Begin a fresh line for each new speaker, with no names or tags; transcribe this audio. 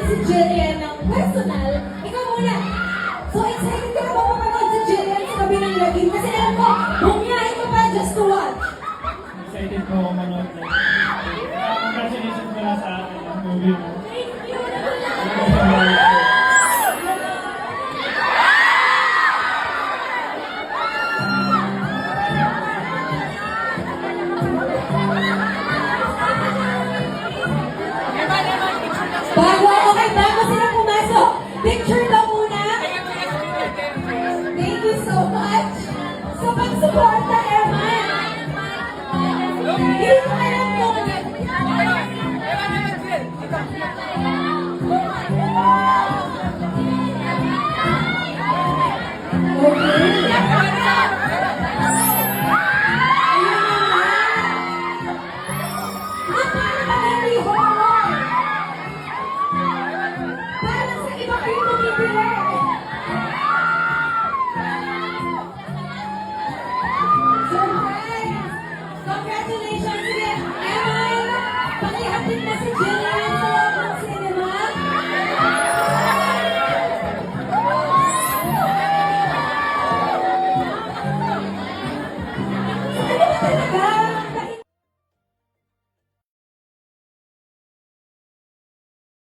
si Jillian ng personal. Ikaw muna. So excited ka na ba mapanood si Jillian sa Gabi ng Lagim? Kasi alam ko, bumiyahin ka pa just to watch.
Excited po ako manood na. Congratulations pala sa akin ang movie mo.
Thank you. Bago sila pumasok, picture daw muna. Thank you so much sa pag-suporta, Eman. Hindi ko alam kung parang sa iba kayo bumibili. Surprise! Congratulations!